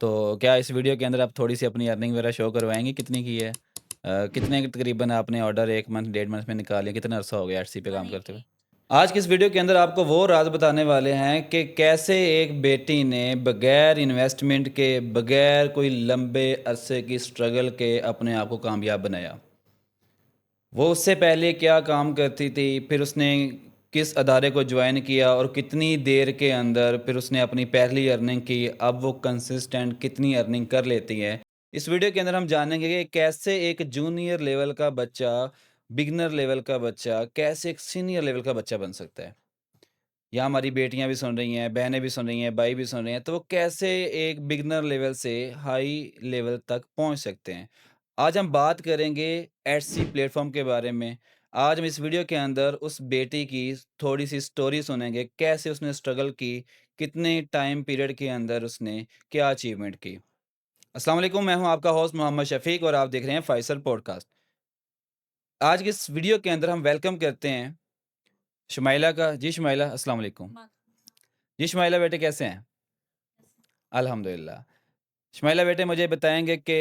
तो क्या इस वीडियो के अंदर आप थोड़ी-सी अपनी अर्निंग वगैरह शो करवाएँगे कितनी की है? कितने तकरीबन आपने ऑर्डर 1 मंथ, डेढ़ मंथ में निकाले? कितना अरसा हो गया एडसी पे काम करते हुए? 180। आज की इस वीडियो के अंदर आपको वो राज़ बताने वाले हैं कि कैसे एक बेटी ने बगैर इन्वेस्टमेंट के, बगैर कोई लंबे अरसे की स्ट्रगल के अपने आप को कामयाब बनाया। वो उससे पहले क्या काम करती थी, फिर उसने किस अदारे को जॉइन किया और कितनी देर के अंदर फिर उसने अपनी पहली अर्निंग की, अब वो कंसिस्टेंट कितनी अर्निंग कर लेती है। इस वीडियो के अंदर हम जानेंगे कि कैसे एक जूनियर लेवल का बच्चा, बिगिनर लेवल का बच्चा, कैसे एक सीनियर लेवल का बच्चा बन सकता है। यहाँ हमारी बेटियाँ भी सुन रही हैं, बहनें भी सुन रही हैं, भाई भी सुन रहे हैं, तो वो कैसे एक बिगिनर लेवल से हाई लेवल तक पहुँच सकते हैं। आज हम बात करेंगे एटसी प्लेटफ़ॉर्म के बारे में। आज हम इस वीडियो के अंदर उस बेटी की थोड़ी-सी स्टोरी सुनेंगे, कैसे उसने स्ट्रगल की, कितने टाइम पीरियड के अंदर उसने क्या अचीवमेंट की। अस्सलाम वालेकुम, मैं हूँ आपका होस्ट मोहम्मद शफ़ीक और आप देख रहे हैं फ़ैसल पॉडकास्ट। आज की इस वीडियो के अंदर हम वेलकम करते हैं शुमाइला का। जी शुमाइला, अस्सलाम वालेकुम। मा जी शुमाइला बेटे कैसे हैं? अल्हम्दुलिल्लाह। शुमाइला बेटे मुझे बताएँगे कि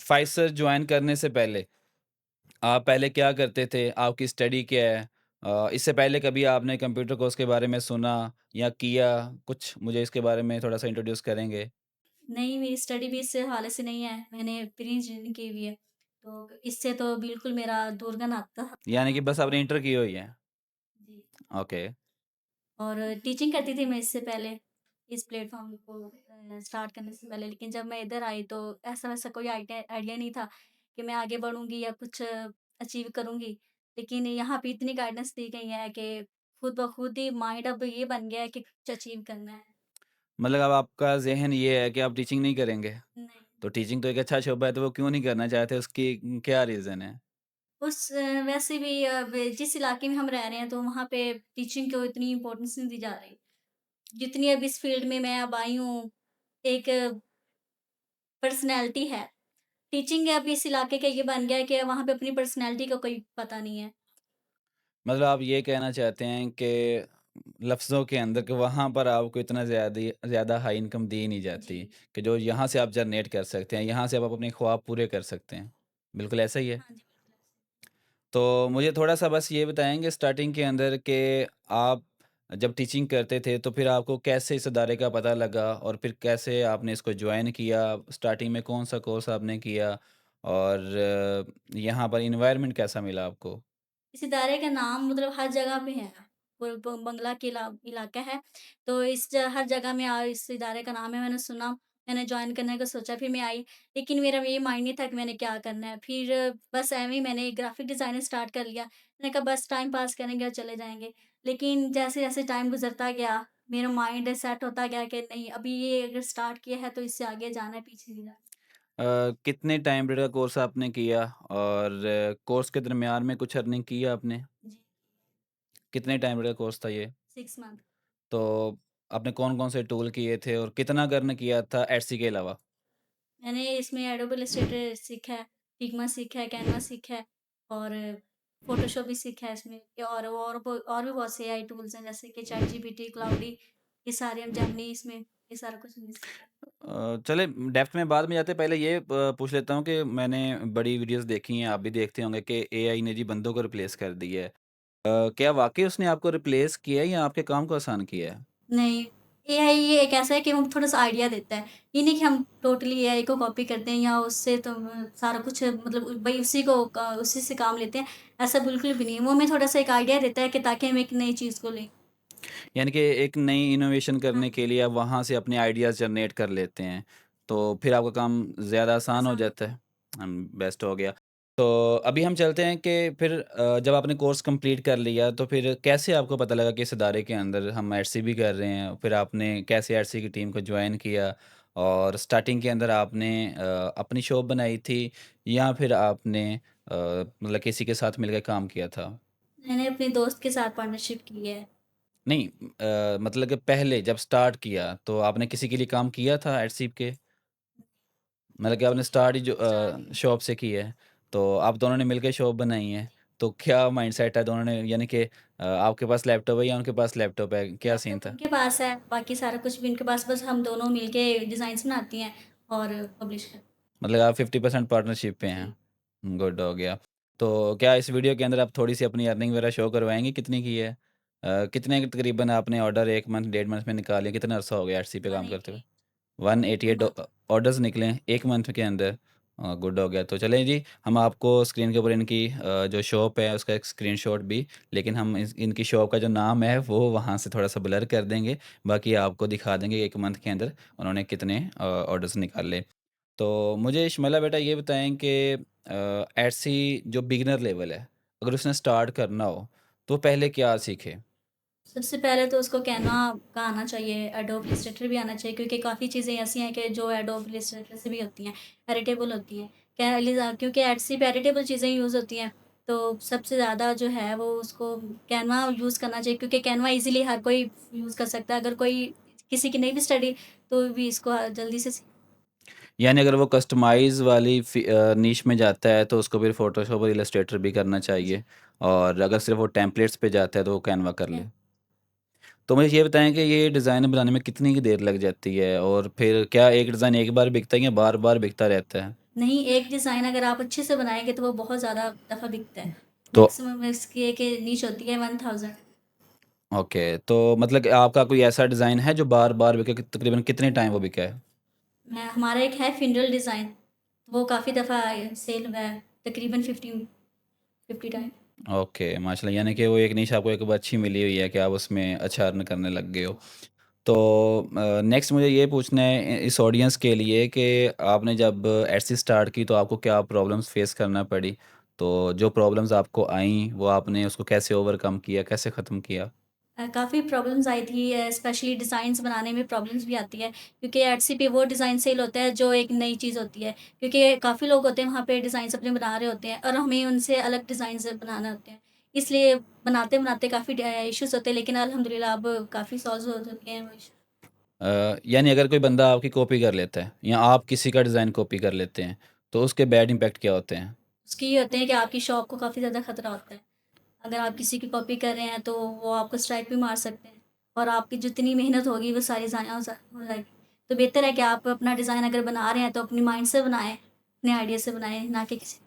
फ़ाइज़र जॉइन करने से पहले आप पहले क्या करते थे? आपकी स्टडी क्या है? इससे पहले कभी आपने कंप्यूटर कोर्स के बारे में सुना या किया? कुछ मुझे इसके बारे में थोड़ा-सा इंट्रोड्यूस करेंगे? नहीं, मेरी स्टडी भी इस हवाले से नहीं है, मैंने प्री इंजीनियरिंग की हुई है, तो इससे तो बिल्कुल मेरा दूर का नाता यानी कि बस नाता आपने है। इंटर की हुई है? जी। ओके। और टीचिंग करती थी मैं इससे पहले, इस प्लेटफ़ॉर्म को स्टार्ट करने से पहले, लेकिन जब मैं इधर आई तो ऐसा-वैसा कोई आइडिया नहीं था कि मैं आगे बढ़ूँगी या कुछ अचीव करूँगी। लेकिन यहाँ पे इतनी गाइडेंस दी गई है कि खुद ब खुद ही माइंड अब ये बन गया है कि कुछ अचीव करना है। मतलब अब आपका ज़हन ये है कि आप टीचिंग नहीं करेंगे? नहीं। तो टीचिंग तो एक अच्छा शोबा है, तो वो क्यों नहीं करना चाहते? उसकी क्या रीज़न है? वैसे भी जिस इलाके में हम रह रहे हैं तो वहाँ पे टीचिंग को इतनी इम्पोर्टेंस नहीं दी जा रही। जितनी अब इस फ़ील्ड में मैं अब आई हूँ, एक पर्सनैलिटी है। टीचिंग अब इस इलाके का ये बन गया है कि वहाँ पे अपनी पर्सनैलिटी का कोई पता नहीं है। मतलब आप ये कहना चाहते हैं कि लफ्ज़ों के अंदर कि वहाँ पर आपको इतना ज़्यादा हाई इनकम दी नहीं जी। जाती कि जो यहाँ से आप जनरेट कर सकते हैं, यहाँ से आप अपने ख्वाब पूरे कर सकते हैं। बिल्कुल ऐसा ही है? हाँ जी, बिल्कुल ऐसे। तो मुझे थोड़ा-सा बस ये बताएँगे स्टार्टिंग के अंदर कि आप जब टीचिंग करते थे तो फिर आपको कैसे इस अदारे का पता लगा और फिर कैसे आपने इसको जॉइन किया? स्टार्टिंग में कौन-सा कोर्स आपने किया? और यहाँ पर एनवायरनमेंट कैसा मिला आपको? इस इदारे का नाम मतलब हर जगह पे है। बंगला के इलाका है, तो हर जगह में इस इदारे का नाम है, मैंने सुना, मैंने जॉइन करने का सोचा, फिर मैं आई। लेकिन मेरा ये माइंड नहीं था कि मैंने क्या करना है। फिर बस ऐवें ही मैंने ग्राफ़िक डिज़ाइनिंग स्टार्ट कर लिया। मैंने कहा बस टाइम पास करेंगे और चले जाएँगे। लेकिन जैसे-जैसे टाइम गुज़रता गया, मेरा माइंड सेट होता गया कि नहीं, अभी ये अगर स्टार्ट किया है तो इससे आगे जाना है, पीछे नहीं जाना। कितने टाइम पीरियड का कोर्स आपने किया और कोर्स के दरमियान में कुछ अर्निंग की आपने? जी, कितने टाइम पीरियड का कोर्स था ये? 6 मंथ। तो आपने कौन-कौन से टूल किए थे और कितना अर्न किया था एडसी के अलावा? मैंने इसमें एडोब इलस्ट्रेटर सीखा है, फिग्मा सीखा है, कैनवा सीखा है और फ़ोटोशॉप भी सीखा है इसमें। और भी बहुत से एआई टूल्स हैं जैसे कि चैटजीपीटी, क्लाउडी, ये सारे हम जेमिनी इसमें ये सारा कुछ हमने सीखा है। चलें डेप्थ में बाद में जाते हैं, पहले ये पूछ लेता हूँ कि मैंने बड़ी वीडियोज़ देखी हैं, आप भी देखते होंगे कि एआई ने जी बंदों को रिप्लेस कर दिया है। क्या वाक़ई उसने आपको रिप्लेस किया है या आपके काम को आसान किया है? नहीं, एआई ये एक ऐसा है कि वो थोड़ा-सा आइडिया देता है। ये नहीं कि हम टोटली एआई को कॉपी करते हैं या उससे तो सारा कुछ मतलब भई उसी से काम लेते हैं, ऐसा बिल्कुल भी नहीं है। वो हमें थोड़ा-सा एक आइडिया देता है कि ताकि हम एक नई चीज़ को लें। यानी कि एक नई इनोवेशन हाँ करने के जी, लिए आप वहाँ से अपने आइडियाज़ जनरेट कर लेते हैं, तो फिर आपका काम ज़्यादा आसान हो आसान जाता होता है। है। बेस्ट हो गया। तो अभी हम चलते हैं कि फिर जब आपने कोर्स कंप्लीट कर लिया, तो फिर कैसे आपको पता लगा कि इस इदारे के अंदर हम एडसी भी कर रहे हैं? फिर आपने कैसे एडसी की टीम को जॉइन किया? और स्टार्टिंग के अंदर आपने अपनी शॉप बनाई थी या फिर आपने मतलब किसी के साथ मिलकर काम किया था? मैंने अपने दोस्त के साथ पार्टनरशिप की है। नहीं मतलब कि पहले जब स्टार्ट किया तो आपने किसी के लिए काम किया था एडसीप के? मतलब कि जी, आपने स्टार्ट ही जो स्टार्ट ही शॉप से की है, तो आप दोनों ने मिलके शॉप बनाई है, तो क्या माइंडसेट है दोनों ने यानी कि आपके पास लैपटॉप है या उनके पास लैपटॉप है? क्या सीन लैपटॉप था? उनके पास है, बाकी सारा कुछ भी उनके पास, बस हम दोनों मिलके डिज़ाइन्स बनाती हैं और पब्लिश करते हैं। मतलब आप 50% पार्टनरशिप पे हैं। जी। गुड हो गया। तो क्या इस वीडियो के अंदर आप थोड़ी-सी अपनी अर्निंग वगैरह शो करवाएँगे कितनी की है? कितने के तकरीबन आपने ऑर्डर 1 मंथ, डेढ़ मंथ में निकाले? कितना अरसा हो गया एडसी पे काम करते हुए? 188 188 मंथ। ऑर्डर्स निकले 1 मंथ के अंदर। गुड हो गया। तो चलें जी, हम आपको स्क्रीन के ऊपर इनकी जो शॉप है उसका एक स्क्रीनशॉट भी, लेकिन हम इस इनकी शॉप का जो नाम है वो वहाँ से थोड़ा-सा ब्लर कर देंगे। बाकी आपको दिखा देंगे 1 मंथ के अंदर उन्होंने कितने ऑर्डर्स निकाले। तो मुझे शमाइला बेटा ये बताएँ कि एटसी जो बिगिनर लेवल है, अगर उसने स्टार्ट करना हो, तो पहले क्या सीखे? सबसे पहले तो उसको कैनवा का आना चाहिए, एडोब इलस्ट्रेटर भी आना चाहिए, क्योंकि काफ़ी चीज़ें ऐसी हैं कि जो एडोब इलस्ट्रेटर से भी होती हैं, एडिटेबल होती हैं। क्या लिज़ा क्योंकि एडसी पे एडिटेबल चीज़ें यूज़ होती हैं, तो सबसे ज़्यादा जो है वो उसको कैनवा यूज़ करना चाहिए, क्योंकि कैनवा ईज़िली हर कोई यूज़ कर सकता है। अगर कोई किसी की नहीं भी स्टडी, तो भी इसको जल्दी से सीख। यानी अगर वो कस्टमाइज़ वाली नीश में जाता है तो उसको फिर फ़ोटोशॉप और इलस्ट्रेटर भी करना जी। चाहिए और अगर सिर्फ़ वो टेम्पलेट्स पे जाता है तो वो कैनवा कर कैन ले। तो मुझे ये बताएँ कि ये डिज़ाइन बनाने में कितनी की देर लग जाती है और फिर क्या एक डिज़ाइन एक बार बिकता है या बार-बार बिकता रहता है? नहीं, एक डिज़ाइन अगर आप अच्छे से बनाएँगे तो वो बहुत ज़्यादा दफ़ा बिकता है। तो मैक्सिमम इसकी एक नीश होती है 1000। ओके, तो मतलब कि आपका कोई ऐसा डिज़ाइन है जो बार-बार बिके, कि तकरीबन कितने टाइम वो बिका है? मैं हमारा एक है फिनरल डिज़ाइन, वो काफ़ी दफ़ा सेल हुआ है, तकरीबन 50 टाइम। ओके, माशाल्लाह, यानी कि वो एक निश आपको एक अच्छी मिली हुई है कि आप उसमें अच्छा अर्न करने लग गए हो। तो नेक्स्ट मुझे ये पूछना है इस ऑडियंस के लिए कि आपने जब एडसी स्टार्ट की तो आपको क्या प्रॉब्लम्स फेस करना पड़ी? तो जो प्रॉब्लम्स आपको आईं वो आपने उसको कैसे ओवरकम किया, कैसे ख़त्म किया? काफ़ी प्रॉब्लम्स आई थी, स्पेशली डिज़ाइन्स बनाने में प्रॉब्लम्स भी आती है, क्योंकि एटसी पे वो डिज़ाइन सेल होता है जो एक नई चीज़ होती है, क्योंकि काफ़ी लोग होते हैं वहाँ पे डिज़ाइन्स अपने बना रहे होते हैं और हमें उनसे अलग डिज़ाइन्स बनाने होते हैं। इसलिए बनाते-बनाते काफ़ी इश्यूज़ होते हैं, लेकिन अल्हम्दुलिल्लाह अब काफ़ी सॉल्व हो चुके हैं वो इश्यू। यानी अगर कोई बंदा आपकी कॉपी कर लेता है या आप किसी का डिज़ाइन कॉपी कर लेते हैं, तो उसके बैड इम्पैक्ट क्या होते हैं? उसके ये होते हैं कि आपकी शॉप को काफ़ी ज़्यादा खतरा होता है। अगर आप किसी की कॉपी कर रहे हैं तो वो आपको स्ट्राइक भी मार सकते हैं और आपकी जितनी मेहनत होगी वो सारी ज़ाया हो जाएगी। तो बेहतर है कि आप अपना डिज़ाइन अगर बना रहे हैं तो अपनी माइंड से बनाएँ, अपने आइडिया से बनाएँ, ना कि किसी।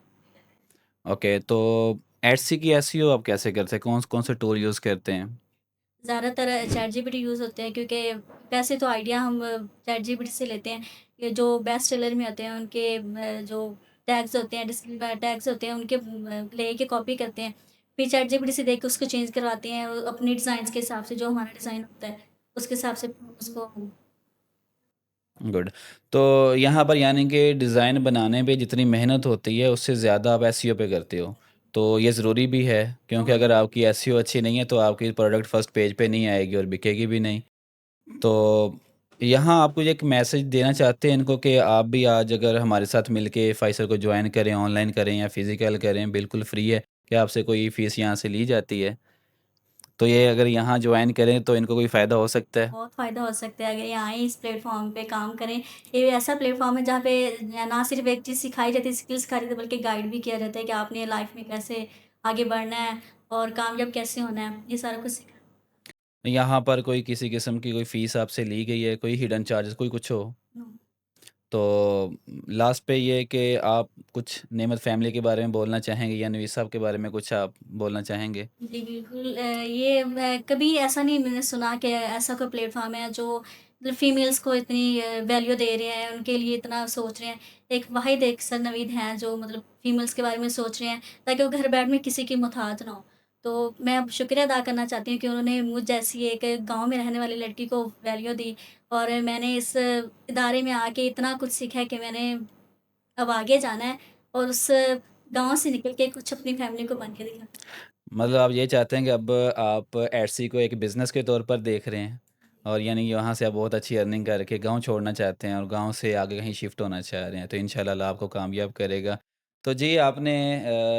ओके, तो एडसी की एसईओ आप कैसे करते हैं? कौन से टूल यूज़ करते हैं? ज़्यादातर चैटजीपीटी यूज़ होते हैं, क्योंकि वैसे तो आइडिया हम चैटजीपीटी से लेते हैं। ये जो बेस्ट सेलर में होते हैं उनके जो टैग्स होते हैं, टैग्स होते हैं उनके लेके कॉपी करते हैं। फिर चैटजीपीटी से देख के उसको चेंज करवाते हैं अपने डिज़ाइन्स के हिसाब से, जो हमारा डिज़ाइन होता है उसके हिसाब से उसको। गुड। तो यहाँ पर यानी कि डिज़ाइन बनाने पे जितनी मेहनत होती है उससे ज़्यादा आप एसईओ पे करते हो। तो ये ज़रूरी भी है क्योंकि बहुत अगर आपकी एसईओ अच्छी नहीं है तो आपकी प्रोडक्ट फर्स्ट पेज पे नहीं आएगी और बिकेगी भी नहीं। तो यहाँ आपको एक मैसेज देना चाहते हैं इनको कि आप भी आज अगर हमारे साथ मिलके फाइज़र को जॉइन करें, ऑनलाइन करें या फ़िज़िकल करें, बिल्कुल फ्री है। क्या आपसे कोई फ़ीस यहाँ से ली जाती है? तो ये अगर यहाँ जॉइन करें तो इनको कोई फ़ायदा हो सकता है? बहुत फ़ायदा हो सकता है अगर ये आएँ इस प्लेटफ़ॉर्म पे काम करें। ये ऐसा प्लेटफ़ॉर्म है जहाँ पे ना सिर्फ़ एक चीज़ सिखाई जाती है, स्किल सिखाई जाती है, बल्कि गाइड भी किया जाता है कि आपने लाइफ़ में कैसे आगे बढ़ना है और कामयाब कैसे होना है। ये सारा कुछ सिखा। यहाँ पर कोई किसी किस्म की कोई फ़ीस आपसे ली गई है, कोई हिडन चार्जेस कोई कुछ हो? नो। तो लास्ट पे ये कि आप कुछ नेमत फैमिली के बारे में बोलना चाहेंगे या नवीस साहब के बारे में कुछ आप बोलना चाहेंगे? जी, बिल्कुल, ये मैं कभी ऐसा नहीं मैंने सुना कि ऐसा कोई प्लेटफ़ॉर्म है जो मतलब फ़ीमेल्स को इतनी वैल्यू दे रहे हैं, उनके लिए इतना सोच रहे हैं। एक वाहिद एक सर नवीद हैं जो मतलब फ़ीमेल्स के बारे में सोच रहे हैं, ताकि वो घर बैठ में किसी की मोहताज ना हो। तो मैं अब शुक्रिया अदा करना चाहती हूँ कि उन्होंने मुझ जैसी एक गाँव में रहने वाली लड़की को वैल्यू दी और मैंने इस इदारे में आके इतना कुछ सीखा है कि मैंने अब आगे जाना है और उस गाँव से निकल के कुछ अपनी फ़ैमिली को बन के दिखाना। मतलब आप ये चाहते हैं कि अब आप एडसी को एक बिज़नेस के तौर पर देख रहे हैं और यानी यहाँ से आप बहुत अच्छी अर्निंग करके गाँव छोड़ना चाहते हैं और गाँव से आगे कहीं शिफ्ट होना चाह रहे हैं, तो इंशाल्लाह अल्लाह आपको कामयाब करेगा। तो जी, आपने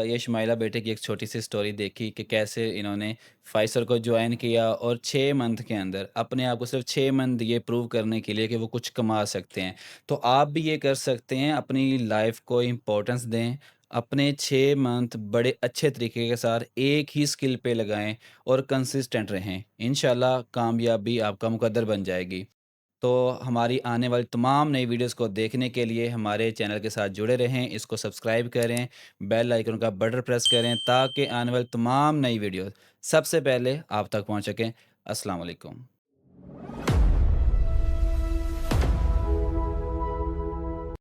ये शुमाइला बेटे की एक छोटी-सी स्टोरी देखी कि कैसे इन्होंने फाइज़र को जॉइन किया और 6 मंथ के अंदर अपने आप को सिर्फ़ 6 मंथ ये प्रूव करने के लिए कि वो कुछ कमा सकते हैं। तो आप भी ये कर सकते हैं, अपनी लाइफ़ को इम्पोर्टेंस दें, अपने 6 मंथ बड़े अच्छे तरीके के साथ एक ही स्किल पे लगाएँ और कंसिस्टेंट रहें। इंशाल्लाह कामयाबी आपका मुकद्दर बन जाएगी। तो हमारी आने वाली तमाम नई वीडियोज़ को देखने के लिए हमारे चैनल के साथ जुड़े रहें, इसको सब्सक्राइब करें, बेल आइकन का बटन प्रेस करें ताकि आने वाली तमाम नई वीडियोज़ सबसे पहले आप तक पहुँच सकें। अस्सलाम वालेकुम।